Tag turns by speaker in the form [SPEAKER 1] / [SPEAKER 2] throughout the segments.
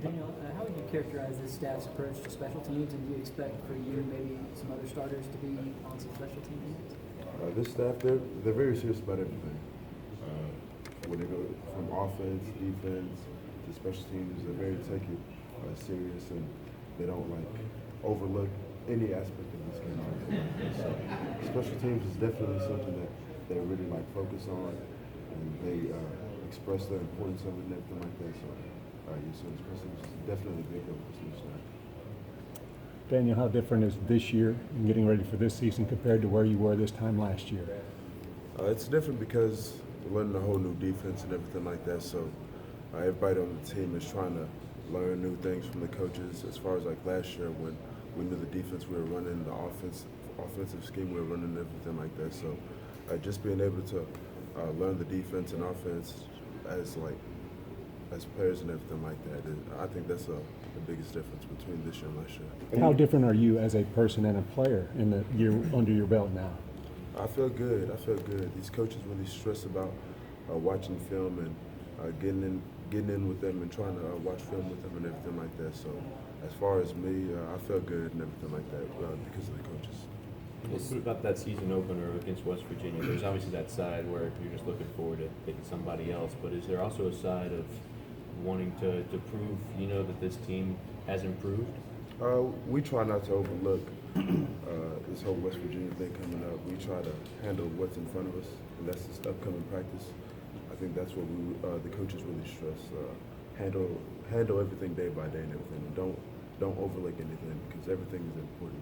[SPEAKER 1] Daniel, how would you characterize this staff's approach to special teams, and do you expect for you and maybe some other starters to be on some special team units?
[SPEAKER 2] This staff, they're very serious about everything. When they go from offense, defense, to special teams, they're very take it serious, and they don't overlook any aspect of this game. So special teams is definitely something that they really focus on, and they express the importance of it and everything like that. So so special teams is definitely big over this new staff.
[SPEAKER 3] Daniel, how different is this year in getting ready for this season compared to where you were this time last year?
[SPEAKER 2] It's different because we're learning a whole new defense and everything like that. So everybody on the team is trying to learn new things from the coaches. As far as last year when we knew the defense we were running, the offensive scheme we were running, and everything like that. So just being able to learn the defense and offense as players and everything like that, I think that's the biggest difference between this year and last year.
[SPEAKER 3] How different are you as a person and a player in the year under your belt now?
[SPEAKER 2] I feel good. These coaches really stress about watching film and getting in with them and trying to watch film with them and everything like that. So as far as me, I feel good and everything like that because of the coaches.
[SPEAKER 4] What about that season opener against West Virginia? There's obviously that side where you're just looking forward to picking somebody else, but is there also a side of wanting to prove, that this team has improved?
[SPEAKER 2] We try not to overlook this whole West Virginia thing coming up. We try to handle what's in front of us, and that's this upcoming practice. I think that's what the coaches really stress. Handle everything day by day and everything. Don't overlook anything because everything is important.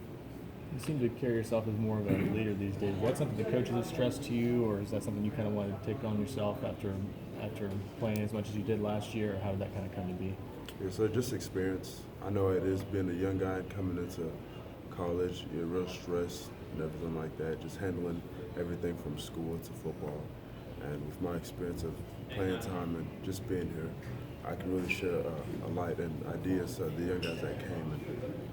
[SPEAKER 5] You seem to carry yourself as more of a leader these days. Is that something the coaches have stressed to you, or is that something you kind of wanted to take on yourself after playing as much as you did last year, or how did that kind of come to be?
[SPEAKER 2] Yeah, so just experience. I know it is being a young guy coming into college, you're real stressed and everything like that, just handling everything from school to football. And with my experience of playing time and just being here, I can really share a light and ideas to the young guys that came and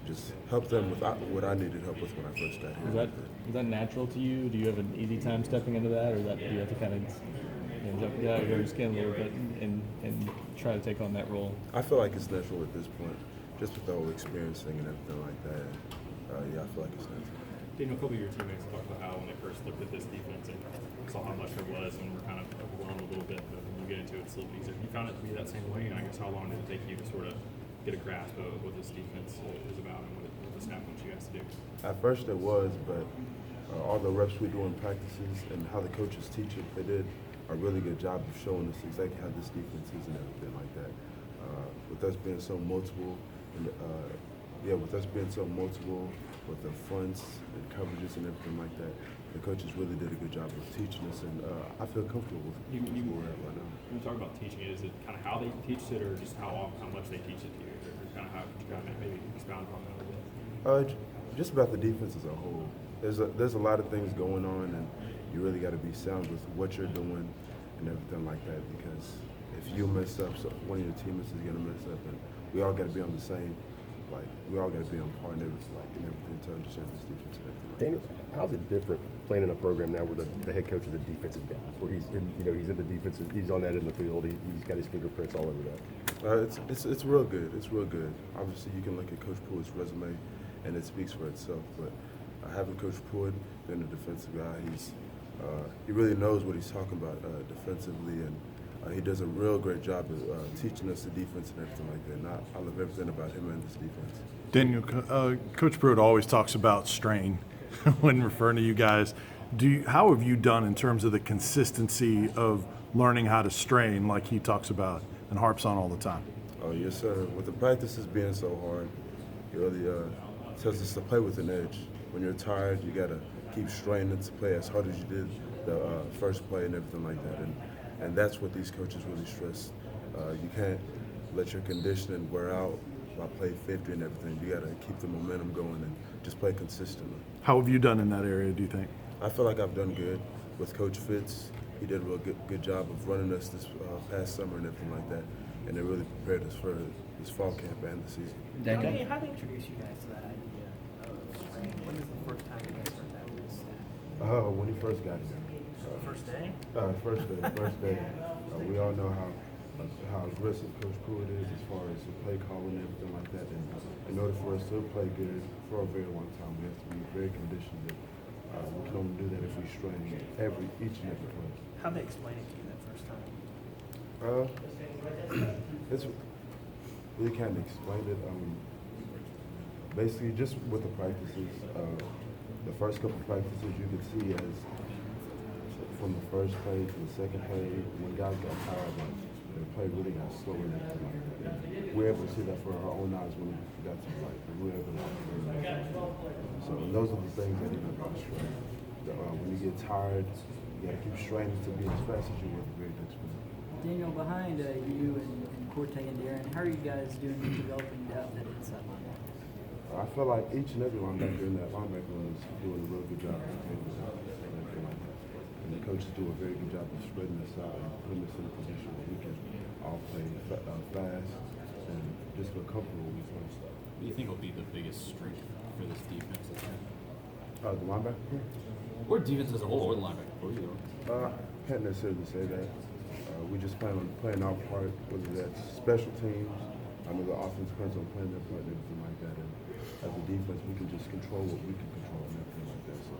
[SPEAKER 2] just help them with what I needed help with when I first got here.
[SPEAKER 5] Is that natural to you? Do you have an easy time stepping into that, or do you have to kind of get out of your skin a little bit and try to take on that role?
[SPEAKER 2] I feel like it's natural at this point, just with the whole experience thing and everything like that. I feel like it's natural.
[SPEAKER 6] Daniel, a couple of your teammates talked about how when they first looked at this defense and saw how much there was and were kind of overwhelmed a little bit, but when you get into it, it's a little easier. You found it to be that same way, and I guess how long did it take you to sort of get a grasp of what this defense is about and what the staff wants you guys to do?
[SPEAKER 2] At first it was, but all the reps we do in practices and how the coaches teach it, they did a really good job of showing us exactly how this defense is and everything like that. With us being so multiple, with the fronts and coverages and everything like that, the coaches really did a good job of teaching us, and I feel comfortable with where we're at right now.
[SPEAKER 6] When you talk about teaching it, is it kind of how they teach it, or just how much they teach it to you, or kind of how could you kind of maybe expound upon that a little bit?
[SPEAKER 2] Just about the defense as a whole. There's a lot of things going on, and you really got to be sound with what you're doing and everything like that, because if you mess up, so one of your teammates is gonna mess up, and we all got to be on the same. We all got to be on par and everything to understand this defense and everything.
[SPEAKER 7] Daniel, how's it different playing in a program now where the head coach is a defensive guy, where he's in the defensive, he's on that in the field, he's got his fingerprints all over that?
[SPEAKER 2] It's real good. It's real good. Obviously, you can look at Coach Pruitt's resume, and it speaks for itself. But having Coach Pruitt being a defensive guy, he really knows what he's talking about defensively, and he does a real great job of teaching us the defense and everything like that. And I love everything about him and this defense.
[SPEAKER 8] Daniel, Coach Pruitt always talks about strain when referring to you guys. How have you done in terms of the consistency of learning how to strain, like he talks about and harps on all the time?
[SPEAKER 2] Oh yes, sir. With the practices being so hard, it really tells us to play with an edge. When you're tired, you gotta keep straining to play as hard as you did the first play and everything like that. And that's what these coaches really stress. You can't let your conditioning wear out by play 50 and everything. You got to keep the momentum going and just play consistently.
[SPEAKER 8] How have you done in that area, do you think?
[SPEAKER 2] I feel like I've done good with Coach Fitz. He did a real good job of running us this past summer and everything like that. And it really prepared us for this fall camp and the season.
[SPEAKER 1] Daniel, how did they introduce you guys to that idea of strain? When was the first time you guys heard that with the staff?
[SPEAKER 2] When he first got here.
[SPEAKER 1] First day?
[SPEAKER 2] First day. We all know how how aggressive Coach Pruitt is as far as the play calling and everything like that. And in order for us to play good for a very long time, we have to be very conditioned. We can only do that if we strain each and every play.
[SPEAKER 9] How'd they explain it to you that first time?
[SPEAKER 2] It's we can't explain it. Basically, just with the practices, the first couple of practices, you could see as from the first play to the second play, when guys got tired, like the play really got slower and everything like that. We're able to see that for our own eyes when we got to like we're able to. So those are the things that even about strain. When you get tired, you got to keep straining to be as fast as you were at the very next minute.
[SPEAKER 1] Daniel, behind you and Corte and Darren, how are you guys doing in developing depth at inside linebacker?
[SPEAKER 2] I feel like each and every linebacker in that linebacker room is doing a real good job of taking us out and everything like that. And the coaches do a very good job of spreading us out and putting us in a position where we can all play fast and just feel comfortable with one stuff.
[SPEAKER 10] What do you think will be the biggest strength for this defense?
[SPEAKER 2] The linebacker?
[SPEAKER 10] Or defense as a whole, or the linebacker?
[SPEAKER 2] Can't necessarily say that. We just plan on playing our part, whether that's special teams. I know the offense depends on playing their part and everything like that. And as a defense, we can just control what we can control and everything like that. So.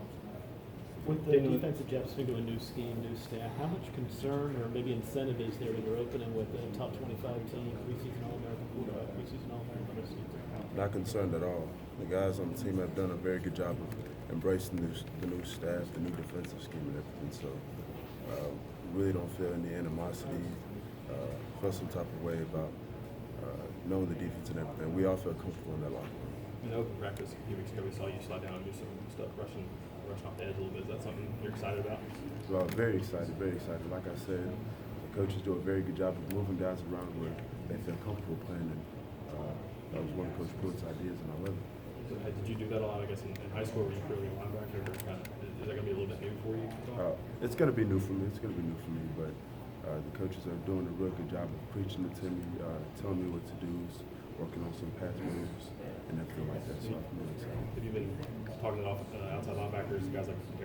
[SPEAKER 11] With the defensive adjustment to a new scheme, new staff, how much concern or maybe incentive is there when you're opening with a top 25 team, preseason All-American quarterback, preseason All-American receiver?
[SPEAKER 2] Not concerned at all. The guys on the team have done a very good job of embracing the new staff, the new defensive scheme and everything. So really don't feel any animosity, feel some type of way about knowing the defense and everything. We all feel comfortable in that locker room.
[SPEAKER 6] In open practice a few weeks ago, we saw you slide down and do some stuff, rushing off the edge a little bit. Is that something you're excited about?
[SPEAKER 2] Well, very excited, very excited. Like I said, the coaches do a very good job of moving guys around where they feel comfortable playing. And that was one of Coach Pruitt's ideas, and I love it.
[SPEAKER 6] Did you do that a lot, I guess, in high school? Were you purely a linebacker, or kind of, is that going to be a little bit new for you?
[SPEAKER 2] It's going to be new for me. It's going to be new for me, but the coaches are doing a real good job of preaching it to me, telling me what to do, working on some pass moves and everything like that. So I'm really excited.
[SPEAKER 6] Have you been talking to outside linebackers, guys like